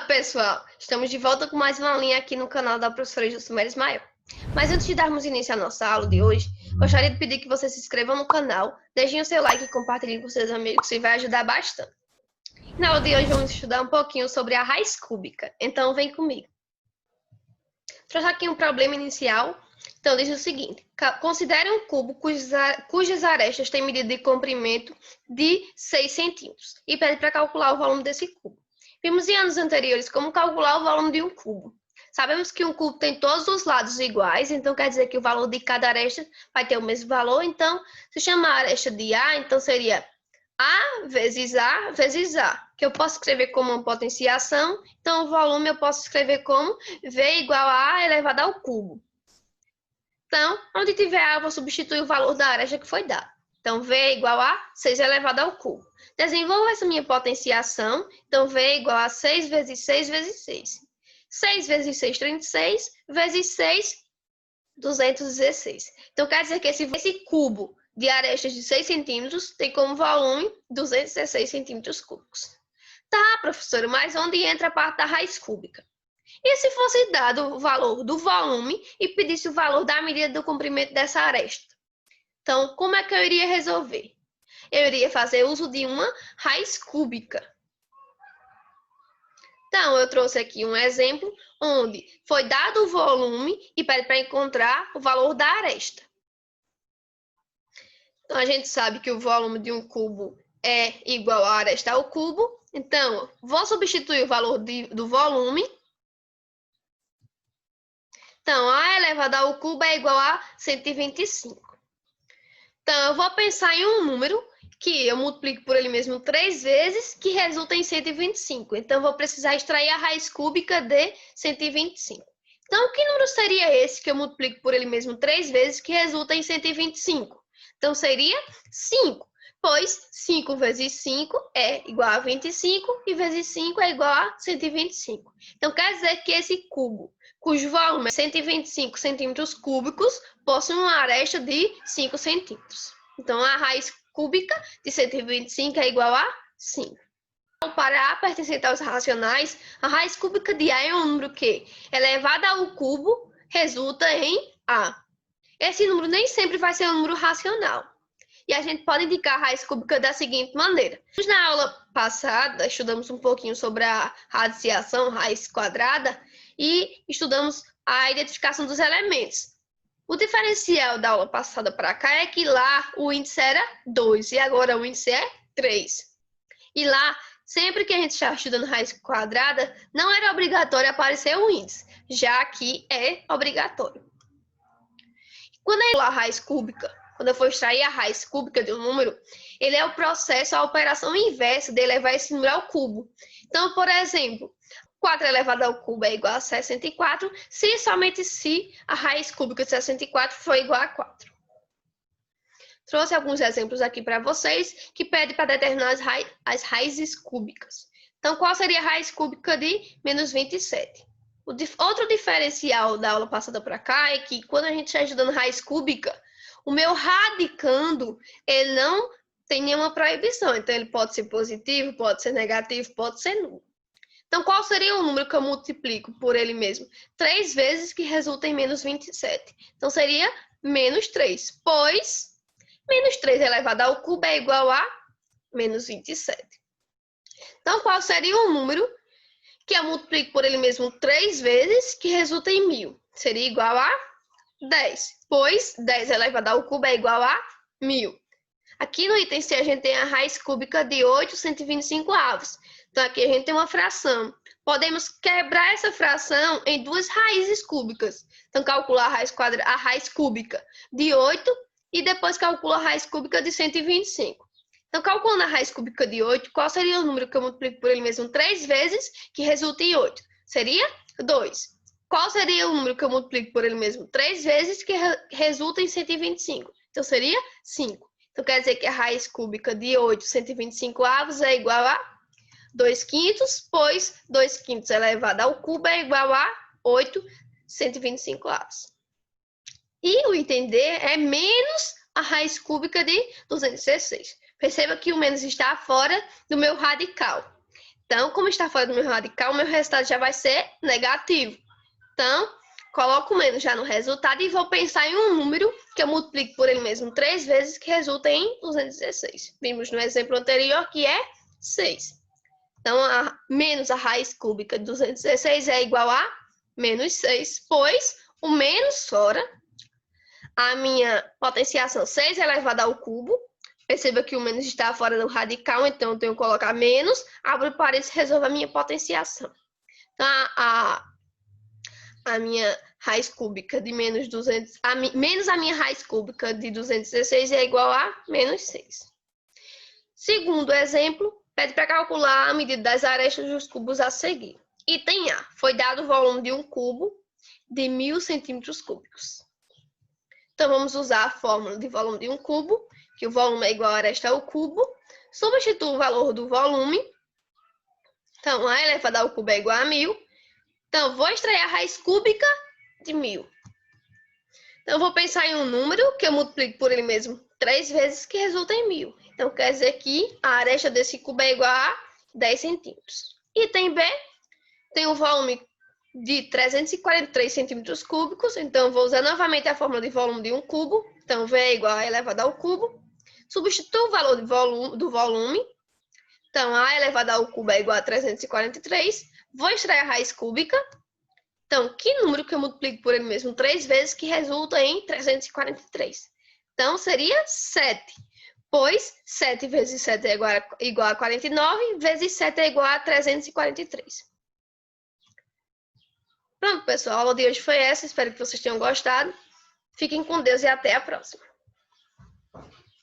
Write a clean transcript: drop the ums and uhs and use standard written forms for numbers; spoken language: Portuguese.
Pessoal, estamos de volta com mais uma aulinha aqui no canal da professora Juscelmara Ismael. Mas antes de darmos início à nossa aula de hoje, gostaria de pedir que vocês se inscrevam no canal, deixem o seu like e compartilhem com seus amigos, isso vai ajudar bastante. Na aula de hoje vamos estudar um pouquinho sobre a raiz cúbica, então vem comigo. Trouxe aqui um problema inicial, então diz o seguinte: considere um cubo cujas arestas têm medida de comprimento de 6 centímetros e pede para calcular o volume desse cubo. Vimos em anos anteriores como calcular o volume de um cubo. Sabemos que um cubo tem todos os lados iguais, então quer dizer que o valor de cada aresta vai ter o mesmo valor. Então, se chama a aresta de A, então seria A vezes A, que eu posso escrever como uma potenciação. Então, o volume eu posso escrever como V igual a A elevado ao cubo. Então, onde tiver A, eu vou substituir o valor da aresta que foi dado. Então, V igual a 6 elevado ao cubo. Desenvolvo essa minha potenciação. Então, V igual a 6 vezes 6 vezes 6. 6 vezes 6, 36. Vezes 6, 216. Então, quer dizer que esse cubo de arestas de 6 centímetros tem como volume 216 centímetros cúbicos. Tá, professora, mas onde entra a parte da raiz cúbica? E se fosse dado o valor do volume e pedisse o valor da medida do comprimento dessa aresta? Então, como é que eu iria resolver? Eu iria fazer uso de uma raiz cúbica. Então, eu trouxe aqui um exemplo onde foi dado o volume e pede para encontrar o valor da aresta. Então, a gente sabe que o volume de um cubo é igual a aresta ao cubo. Então, vou substituir o valor do volume. Então, A elevado ao cubo é igual a 125. Então, eu vou pensar em um número que eu multiplico por ele mesmo 3 vezes, que resulta em 125. Então, eu vou precisar extrair a raiz cúbica de 125. Então, que número seria esse que eu multiplico por ele mesmo 3 vezes, que resulta em 125? Então, seria 5, pois 5 vezes 5 é igual a 25 e vezes 5 é igual a 125. Então, quer dizer que esse cubo, cujo volume é 125 centímetros cúbicos, possui uma aresta de 5 centímetros. Então, a raiz cúbica de 125 é igual a 5. Para A pertencente aos racionais, a raiz cúbica de A é um número que, elevado ao cubo, resulta em A. Esse número nem sempre vai ser um número racional. E a gente pode indicar a raiz cúbica da seguinte maneira. Na aula passada, estudamos um pouquinho sobre a radiciação, raiz quadrada, e estudamos a identificação dos elementos. O diferencial da aula passada para cá é que lá o índice era 2 e agora o índice é 3. E lá, sempre que a gente está estudando raiz quadrada, não era obrigatório aparecer o índice, já aqui é obrigatório. Quando a raiz cúbica, quando eu for extrair a raiz cúbica de um número, ele é o processo, a operação inversa de elevar esse número ao cubo. Então, por exemplo, 4 elevado ao cubo é igual a 64, se somente se a raiz cúbica de 64 for igual a 4. Trouxe alguns exemplos aqui para vocês que pedem para determinar as raízes cúbicas. Então, qual seria a raiz cúbica de menos 27? Outro diferencial da aula passada para cá é que quando a gente está estudando raiz cúbica, o meu radicando, ele não tem nenhuma proibição. Então, ele pode ser positivo, pode ser negativo, pode ser nulo. Então, qual seria o número que eu multiplico por ele mesmo? 3 vezes, que resulta em menos 27. Então, seria menos 3, pois menos 3 elevado ao cubo é igual a menos 27. Então, qual seria o número que eu multiplico por ele mesmo 3 vezes, que resulta em 1000? Seria igual a 10, pois 10 elevado ao cubo é igual a 1000. Aqui no item C a gente tem a raiz cúbica de 8,125. Então, aqui a gente tem uma fração. Podemos quebrar essa fração em duas raízes cúbicas. Então, calcular a raiz cúbica de 8 e depois calcula a raiz cúbica de 125. Então, calculando a raiz cúbica de 8, qual seria o número que eu multiplico por ele mesmo 3 vezes, que resulta em 8? Seria 2. Qual seria o número que eu multiplico por ele mesmo 3 vezes, que resulta em 125? Então, seria 5. Então, quer dizer que a raiz cúbica de 8,125 é igual a 2 quintos, pois 2 quintos elevado ao cubo é igual a 8,125. E o item D é menos a raiz cúbica de 216. Perceba que o menos está fora do meu radical. Então, como está fora do meu radical, o meu resultado já vai ser negativo. Então, coloco o menos já no resultado e vou pensar em um número que eu multiplico por ele mesmo 3 vezes, que resulta em 216. Vimos no exemplo anterior que é 6. Então, menos a raiz cúbica de 216 é igual a menos 6, pois o menos fora, a minha potenciação 6 elevado ao cubo. Perceba que o menos está fora do radical, então eu tenho que colocar menos, abro parênteses e resolvo a minha potenciação. Então, a minha raiz cúbica de menos 200, menos a minha raiz cúbica de 216 é igual a menos 6. Segundo exemplo, pede para calcular a medida das arestas dos cubos a seguir. Item A, foi dado o volume de um cubo de 1000 centímetros cúbicos. Então, vamos usar a fórmula de volume de um cubo, que o volume é igual a aresta ao cubo. Substituo o valor do volume. Então, A elevado ao cubo é igual a 1000. Então, vou extrair a raiz cúbica de 1000. Então, vou pensar em um número que eu multiplico por ele mesmo 3 vezes, que resulta em 1000. Então, quer dizer que a aresta desse cubo é igual a 10 centímetros. Item B, tem o volume de 343 centímetros cúbicos. Então, vou usar novamente a fórmula de volume de um cubo. Então, V é igual a elevado ao cubo. Substituo o valor do volume. Então, A elevado ao cubo é igual a 343. Vou extrair a raiz cúbica. Então, que número que eu multiplico por ele mesmo 3 vezes, que resulta em 343? Então, seria 7. Pois 7 vezes 7 é igual a 49, vezes 7 é igual a 343. Pronto, pessoal, a aula de hoje foi essa. Espero que vocês tenham gostado. Fiquem com Deus e até a próxima.